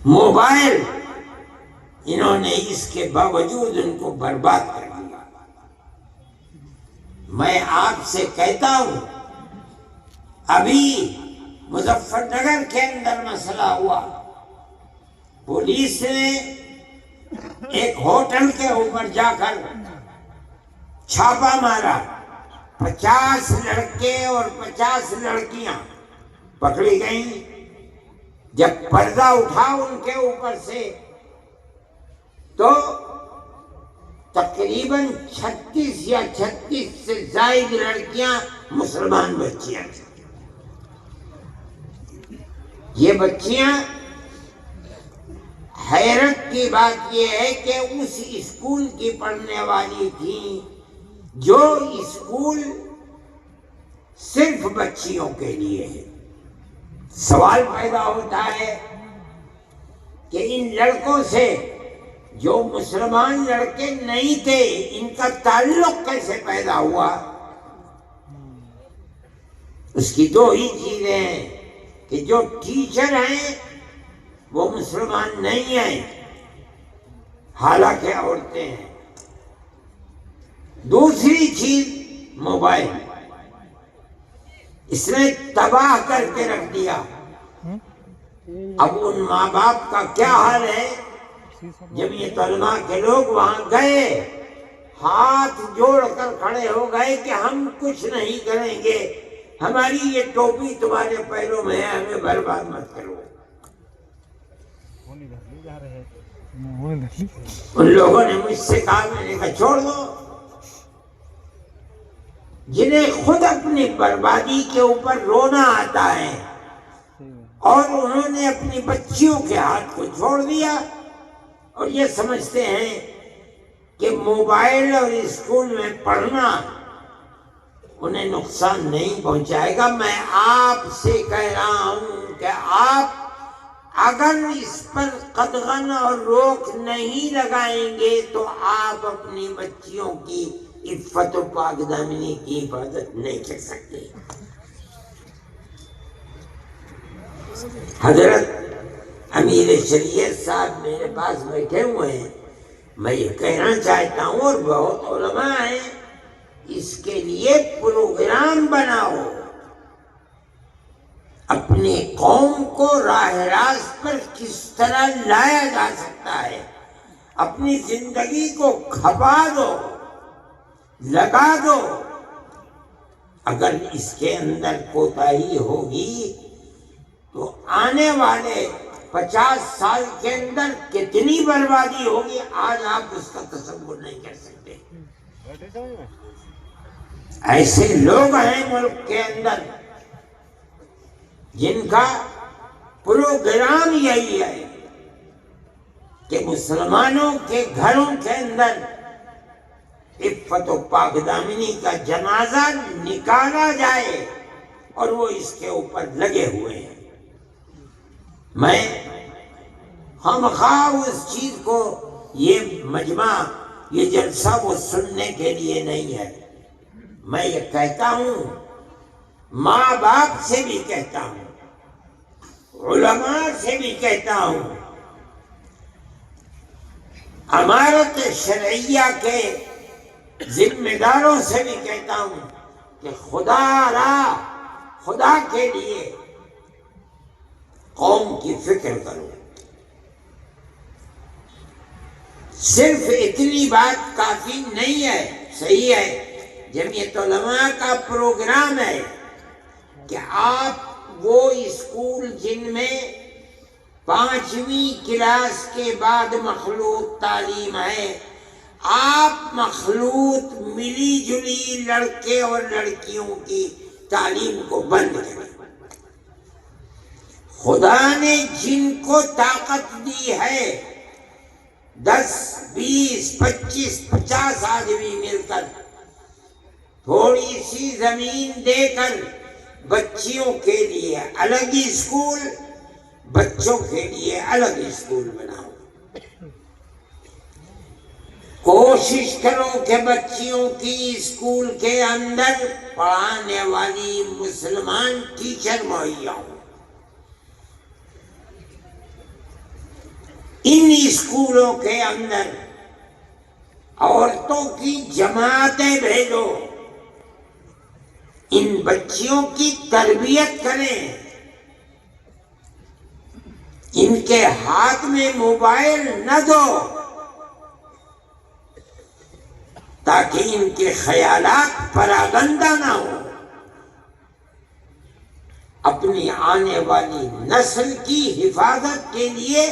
Mobile, انہوں نے اس کے باوجود ان کو برباد کر دیا۔ میں آپ سے کہتا ہوں، ابھی مظفر نگر کے اندر مسئلہ ہوا، پولیس نے ایک ہوٹل کے اوپر جا کر چھاپا مارا، 50 لڑکے اور 50 لڑکیاں پکڑی گئیں۔ جب پردہ اٹھا ان کے اوپر سے تو تقریباً 36 یا 36 سے زائد لڑکیاں مسلمان بچیاں تھیں۔ یہ بچیاں، حیرت کی بات یہ ہے کہ اس اسکول کی پڑھنے والی تھیں جو اسکول صرف بچیوں کے لیے ہے۔ سوال پیدا ہوتا ہے کہ ان لڑکوں سے جو مسلمان لڑکے نہیں تھے، ان کا تعلق کیسے پیدا ہوا؟ اس کی دو ہی چیزیں ہیں کہ جو ٹیچر ہیں وہ مسلمان نہیں ہیں، حالانکہ عورتیں ہیں۔ دوسری چیز موبائل، اس نے تباہ کر کے رکھ دیا۔ اب ان ماں باپ کا کیا حال ہے؟ جمعیت علماء کے لوگ وہاں گئے، ہاتھ جوڑ کر کھڑے ہو گئے کہ ہم کچھ نہیں کریں گے، ہماری یہ ٹوپی تمہارے پیروں میں ہے، ہمیں برباد مت کرو۔ ان لوگوں نے مجھ سے کہا، میں نے کہا چھوڑ دو۔ جنہیں خود اپنی بربادی کے اوپر رونا آتا ہے اور انہوں نے اپنی بچیوں کے ہاتھ کو چھوڑ دیا اور یہ سمجھتے ہیں کہ موبائل اور اسکول میں پڑھنا انہیں نقصان نہیں پہنچائے گا۔ میں آپ سے کہہ رہا ہوں کہ آپ اگر اس پر قدغن اور روک نہیں لگائیں گے تو آپ اپنی بچیوں کی عفت و پاک دامنی کی حفاظت نہیں کر سکتے۔ حضرت امیر شریعت صاحب میرے پاس بیٹھے ہوئے ہیں، میں یہ کہنا چاہتا ہوں، اور بہت علماء ہیں، اس کے لیے پروگرام بناؤ، اپنی قوم کو راہ راست پر کس طرح لایا جا سکتا ہے، اپنی زندگی کو کھپا دو، لگا دو۔ اگر اس کے اندر کوتاہی ہوگی تو آنے والے 50 سال کے اندر کتنی بربادی ہوگی، آج آپ اس کا تصور نہیں کر سکتے۔ ایسے لوگ ہیں ملک کے اندر جن کا پروگرام یہی ہے کہ مسلمانوں کے گھروں کے اندر عفت و پاک دامنی کا جنازہ نکالا جائے، اور وہ اس کے اوپر لگے ہوئے ہیں۔ میں خواہ اس چیز کو، یہ مجمع، یہ جلسہ وہ سننے کے لیے نہیں ہے، میں یہ کہتا ہوں، ماں باپ سے بھی کہتا ہوں، علماء سے بھی کہتا ہوں، امارت شرعیہ کے ذمہ داروں سے بھی کہتا ہوں کہ خدا کے لیے قوم کی فکر کرو۔ صرف اتنی بات کافی نہیں ہے، صحیح ہے، جمعیت علماء کا پروگرام ہے کہ آپ وہ اسکول جن میں 5ویں کلاس کے بعد مخلوط تعلیم ہے، آپ مخلوط ملی جلی لڑکے اور لڑکیوں کی تعلیم کو بند کریں۔ خدا نے جن کو طاقت دی ہے، 10 20 25 50 آدمی مل کر تھوڑی سی زمین دے کر بچیوں کے لیے الگ اسکول، بچوں کے لیے الگ اسکول بناؤ۔ کوشش کرو کہ بچیوں کی اسکول کے اندر پڑھانے والی مسلمان ٹیچر مہیا ہو۔ ان اسکولوں کے اندر عورتوں کی جماعتیں بھیجو، ان بچیوں کی تربیت کریں، ان کے ہاتھ میں موبائل نہ دو تاکہ ان کے خیالات پراگندہ نہ ہو۔ اپنی آنے والی نسل کی حفاظت کے لیے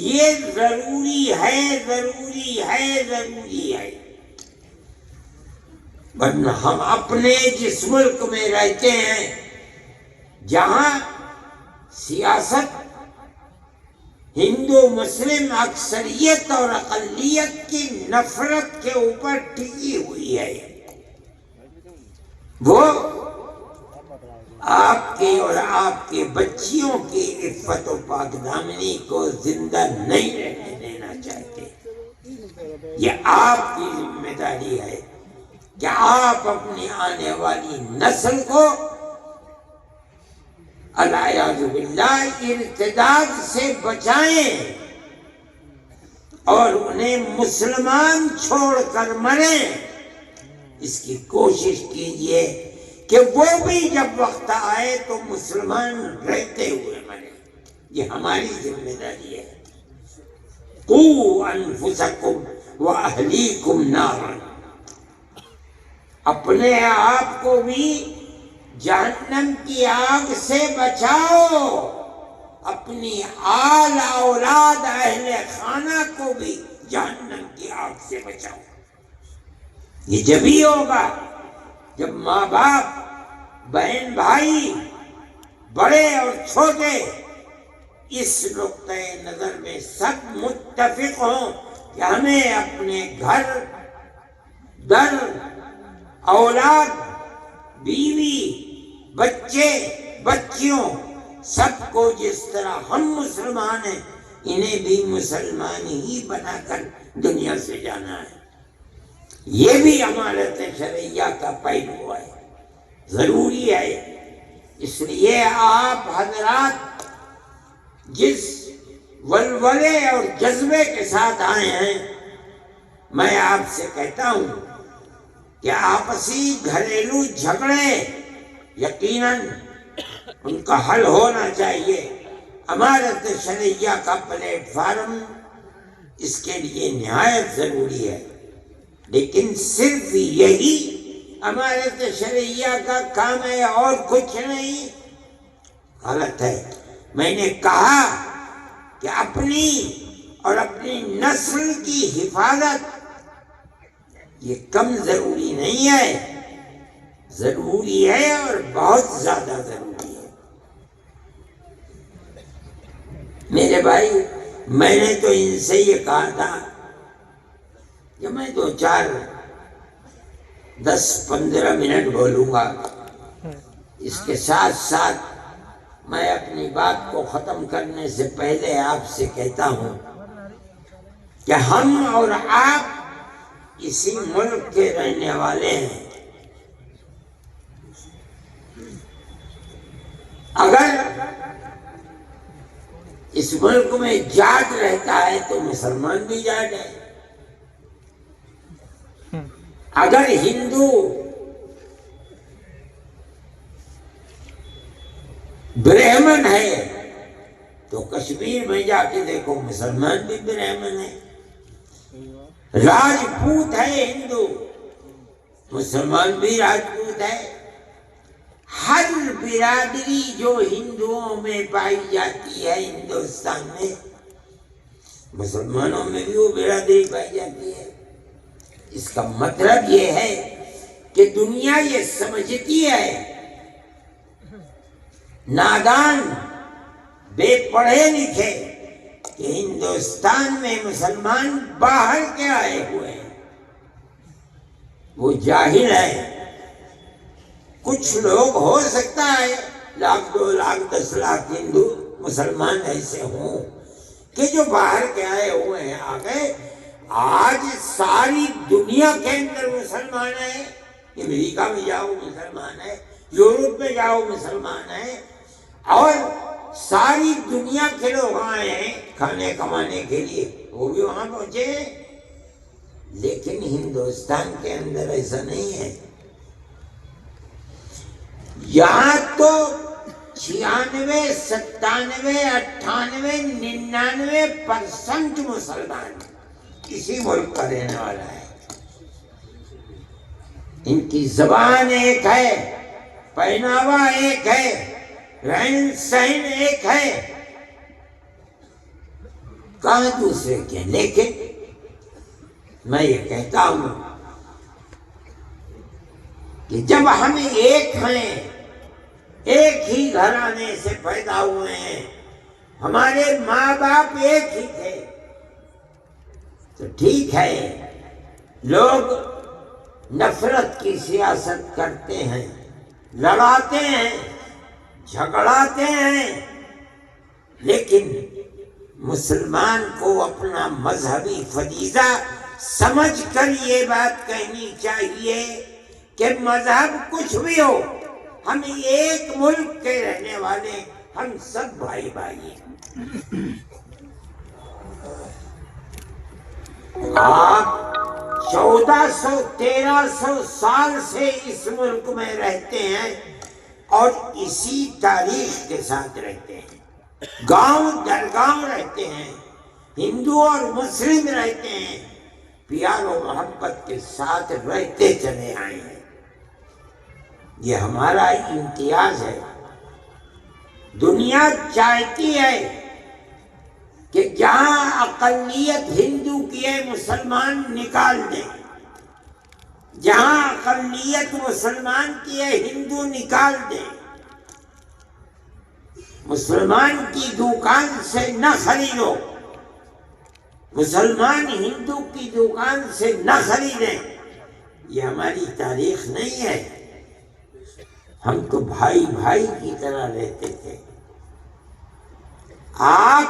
یہ ضروری ہے، ضروری ہے، ضروری ہے۔ ورنہ ہم اپنے جس ملک میں رہتے ہیں جہاں سیاست ہندو مسلم اکثریت اور اقلیت کی نفرت کے اوپر ٹکی ہوئی ہے، وہ آپ کے اور آپ کے بچیوں کی عفت و پاک دامنی کو زندہ نہیں رہنے دینا چاہتے۔ یہ آپ کی ذمہ داری ہے کہ آپ اپنی آنے والی نسل کو الیاذ باللہ ارتداد سے بچائیں اور انہیں مسلمان چھوڑ کر مریں۔ اس کی کوشش کیجئے کہ وہ بھی جب وقت آئے تو مسلمان رہتے ہوئے مریں۔ یہ ہماری ذمہ داری ہے۔ قوا انفسکم واہلیکم نارا، اپنے آپ کو بھی جہنم کی آگ سے بچاؤ، اپنی آل اولاد اہل خانہ کو بھی جہنم کی آگ سے بچاؤ۔ یہ جبھی ہوگا جب ماں باپ، بہن بھائی، بڑے اور چھوٹے اس نقطۂ نظر میں سب متفق ہوں کہ ہمیں اپنے گھر، در، اولاد، بیوی، بچے، بچیوں سب کو جس طرح ہم مسلمان ہیں انہیں بھی مسلمان ہی بنا کر دنیا سے جانا ہے۔ یہ بھی امانت شرعیہ کا پہلو ہے، ضروری ہے۔ اس لیے آپ حضرات جس ولولے اور جذبے کے ساتھ آئے ہیں، میں آپ سے کہتا ہوں کہ آپسی گھریلو جھگڑے یقیناً ان کا حل ہونا چاہیے۔ امانت شرعیہ کا پلیٹ فارم اس کے لیے نہایت ضروری ہے، لیکن صرف یہی امانت شرعیہ کا کام ہے اور کچھ نہیں، غلط ہے۔ میں نے کہا کہ اپنی اور اپنی نسل کی حفاظت یہ کم ضروری نہیں ہے، ضروری ہے اور بہت زیادہ ضروری ہے۔ میرے بھائی، میں نے تو ان سے یہ کہا تھا کہ میں 10-15 منٹ بولوں گا، اس کے ساتھ ساتھ میں اپنی بات کو ختم کرنے سے پہلے آپ سے کہتا ہوں کہ ہم اور آپ اسی ملک کے رہنے والے ہیں۔ اگر اس ملک میں جاٹ رہتا ہے تو مسلمان بھی جاٹ ہے، اگر ہندو برہمن ہے تو کشمیر میں جا کے دیکھو مسلمان بھی برہمن ہے، راجپوت ہے ہندو، مسلمان بھی راجپوت ہے۔ ہر برادری جو ہندوؤں میں پائی جاتی ہے ہندوستان میں، مسلمانوں میں بھی وہ برادری پائی جاتی ہے۔ اس کا مطلب یہ ہے کہ دنیا یہ سمجھتی ہے، نادان، بے پڑھے لکھے، کہ ہندوستان میں مسلمان باہر کے آئے ہوئے ہیں، وہ جاہل ہے۔ کچھ لوگ ہو سکتا ہے 1,00,000 2,00,000 10,00,000 ہندو مسلمان ایسے ہوں کہ جو باہر کے آئے ہوئے ہیں، آ گئے۔ آج ساری دنیا کے اندر مسلمان ہیں، امریکہ میں جاؤ مسلمان ہے، یورپ میں جاؤ مسلمان ہے، اور ساری دنیا کے لوگ آئے ہیں کھانے کمانے کے لیے، وہ بھی وہاں پہنچے ہیں، لیکن ہندوستان کے اندر ایسا نہیں ہے۔ یہاں تو 96، 97، 98، 99% مسلمان اسی ملک کا رہنے والا ہے۔ ان کی زبان ایک ہے، پہناوا ایک ہے، رہن سہن ایک ہے، کہاں دوسرے کے۔ لیکن میں یہ کہتا ہوں کہ جب ہم ایک ہیں، ایک ہی گھرانے سے پیدا ہوئے ہیں، ہمارے ماں باپ ایک ہی تھے، تو ٹھیک ہے لوگ نفرت کی سیاست کرتے ہیں، لڑاتے ہیں، جھگڑاتے ہیں، لیکن مسلمان کو اپنا مذہبی فریضہ سمجھ کر یہ بات کہنی چاہیے کہ مذہب کچھ بھی ہو، ہم ایک ملک کے رہنے والے، ہم سب بھائی بھائی ہیں۔ آپ 1400-1300 سال سے اس ملک میں رہتے ہیں اور اسی تاریخ کے ساتھ رہتے ہیں، گاؤں در گاؤں رہتے ہیں، ہندو اور مسلم رہتے ہیں، پیار و محبت کے ساتھ رہتے چلے آئے ہیں۔ یہ ہمارا امتیاز ہے۔ دنیا چاہتی ہے کہ جہاں اقلیت ہندو کی ہے مسلمان نکال دیں، جہاں اقلیت مسلمان کی ہے ہندو نکال دیں، مسلمان کی دکان سے نہ خریدو، مسلمان ہندو کی دکان سے نہ خریدیں۔ یہ ہماری تاریخ نہیں ہے۔ ہم تو بھائی بھائی کی طرح رہتے تھے۔ آپ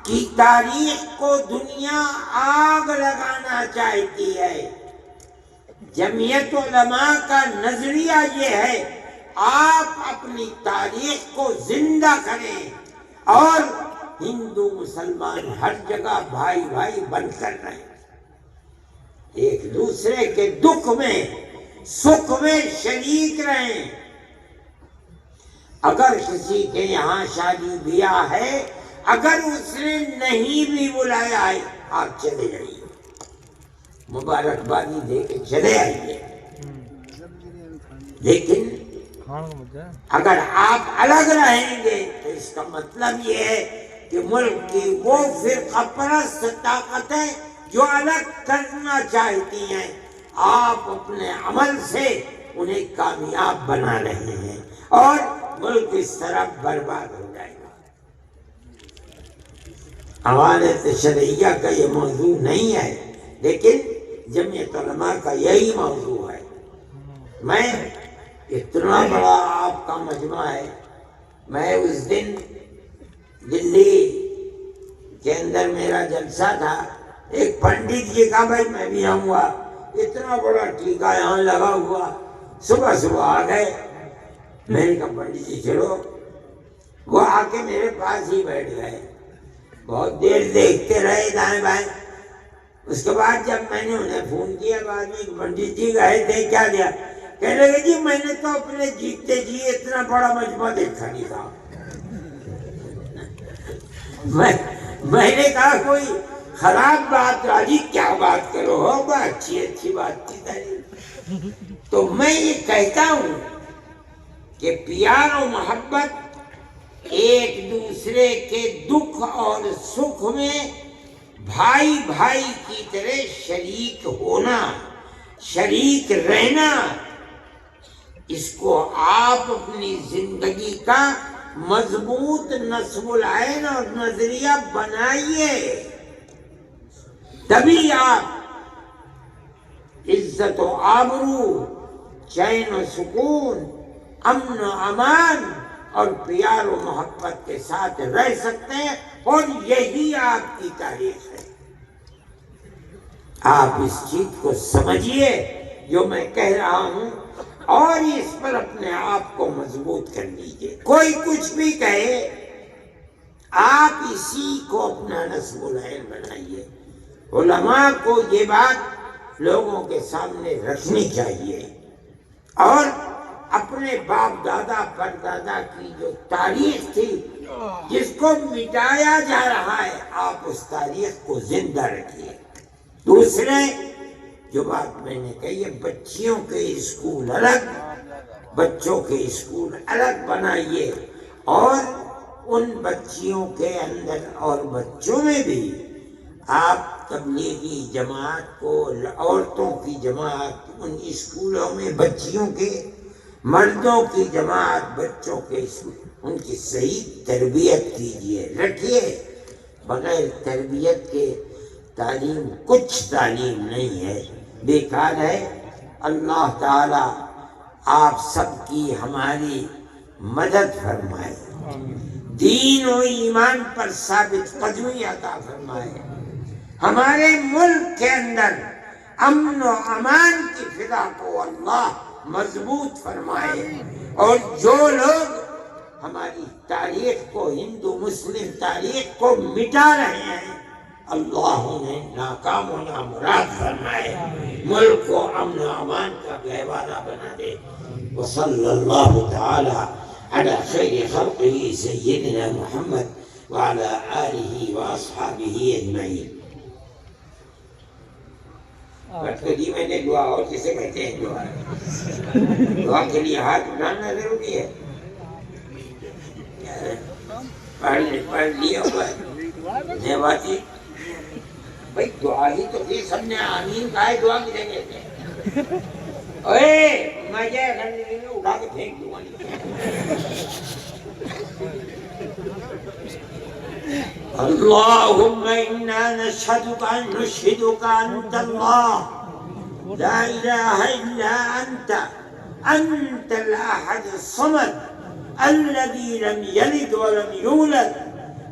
کی تاریخ کو دنیا آگ لگانا چاہتی ہے۔ جمعیت علماء کا نظریہ یہ ہے، آپ اپنی تاریخ کو زندہ کریں اور ہندو مسلمان ہر جگہ بھائی بھائی بن کر رہیں، ایک دوسرے کے دکھ میں سکھ میں شریک رہیں۔ اگر کسی کے یہاں شادی بیاہ ہے، اگر اس نے نہیں بھی بلایا ہے، آپ چلے جائیے، مبارکبادی دے کے چلے آئیے۔ لیکن اگر آپ الگ رہیں گے تو اس کا مطلب یہ ہے کہ ملک کی وہ فرقہ پرست طاقتیں جو الگ کرنا چاہتی ہیں، آپ اپنے عمل سے انہیں کامیاب بنا رہے ہیں اور ملک اس طرح برباد ہو جائے گا۔ عوالت شرعیہ کا یہ موضوع نہیں ہے، لیکن جمعیت علماء کا یہی موضوع ہے۔ میں اتنا بڑا آپ کا مجمع ہے، میں اس دن دلی کے اندر میرا جلسہ تھا، ایک پنڈت جی کا بھائی میں بھی آؤں گا، اتنا بڑا ٹیکا یہاں لگا ہوا، صبح صبح آ گئے۔ میں نے کہا پنڈت جی چلو، وہ آ کے میرے پاس ہی بیٹھ گئے، بہت دیر دیکھتے رہے دائیں بائیں۔ اس کے بعد جب میں نے انہیں فون کیا بعد میں، پنڈت جی گئے تھے کیا دیا؟ کہنے لگے جی میں نے تو اپنے جیتے جی اتنا بڑا مجمع دیکھا نہیں تھا۔ میں نے کہا کوئی خراب بات راجی کیا بات کرو ہو، اچھی اچھی بات کی تھی۔ تو میں یہ کہتا ہوں کہ پیار و محبت، ایک دوسرے کے دکھ اور سکھ میں بھائی بھائی کی طرح شریک ہونا، شریک رہنا، اس کو آپ اپنی زندگی کا مضبوط نصب العین اور نظریہ بنائیے، تبھی آپ عزت و آبرو، چین و سکون، امن و امان اور پیار و محبت کے ساتھ رہ سکتے ہیں، اور یہی آپ کی تاریخ ہے۔ آپ اس چیز کو سمجھیے جو میں کہہ رہا ہوں، اور اس پر اپنے آپ کو مضبوط کر لیجیے۔ کوئی کچھ بھی کہے، آپ اسی کو اپنا نصب العین بنائیے۔ علماء کو یہ بات لوگوں کے سامنے رکھنی چاہیے، اور اپنے باپ دادا پردادا کی جو تاریخ تھی جس کو مٹایا جا رہا ہے، آپ اس تاریخ کو زندہ رکھیے۔ دوسرے جو بات میں نے کہی ہے، بچیوں کے اسکول الگ، بچوں کے اسکول الگ بنائیے، اور ان بچیوں کے اندر اور بچوں میں بھی آپ تبلیغی جماعت کو، عورتوں کی جماعت ان اسکولوں میں، بچیوں کے، مردوں کی جماعت بچوں کے اسکول، ان کی صحیح تربیت کیجیے، رکھیے۔ بغیر تربیت کے تعلیم کچھ تعلیم نہیں ہے، بیکار ہے۔ اللہ تعالی آپ سب کی ہماری مدد فرمائے، دین و ایمان پر ثابت قدمی عطا فرمائے، ہمارے ملک کے اندر امن و امان کی فضا کو اللہ مضبوط فرمائے، اور جو لوگ ہماری تاریخ کو، ہندو مسلم تاریخ کو مٹا رہے ہیں، اللہ انہیں ناکام و نامراد فرمائے، ملک کو امن و امان کا گہوارہ بنا دے۔ وصلی اللہ تعالی علی خیر خلقہ سیدنا محمد وعلی آلہ واصحابہ اجمعین۔ میں نے دعا، اور کسے کہتے ہیں دعا؟ دعا کے لیے ہاتھ اٹھانا ضروری ہے، پڑھ لیا ہوا ہے باتی بھائی، دعا ہی تو پھر سب نے آمین کہا ہے، دعا کسے کہتے ہیں؟ اوے میں کیا کرنے کے لیے اٹھا کے پھینک دوں گا۔ اللہم انا نشہدک انت اللہ لا الہ الا انت، انت الاحد الصمد الذي لم يلد ولم يولد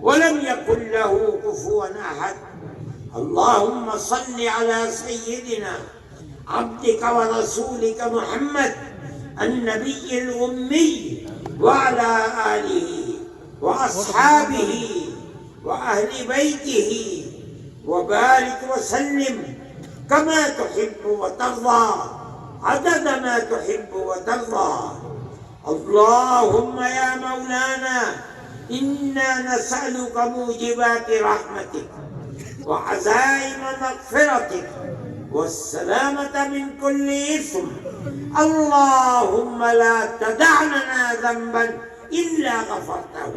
ولم يكن له كفوا احد۔ اللهم صل على سيدنا عبدك ورسولك محمد النبي الأمي وعلى آله وأصحابه وأهل بيته وبارك وسلم كما تحب وترضى عدد ما تحب وترضى۔ اللهم يا مولانا إنا نسألك موجبات رحمتك وعزائم مغفرتك والسلامة من كل إثم، اللهم لا تدع لنا ذنبا إلا غفرته،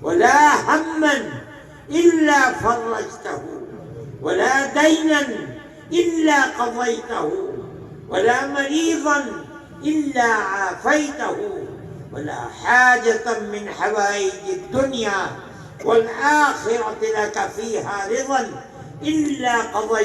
ولا هما إلا فرجته، ولا دينا إلا قضيته، ولا مريضا إلا عافيته، ولا حاجة من حوائج الدنيا والآخرة لك فيها رضا إلا قضيته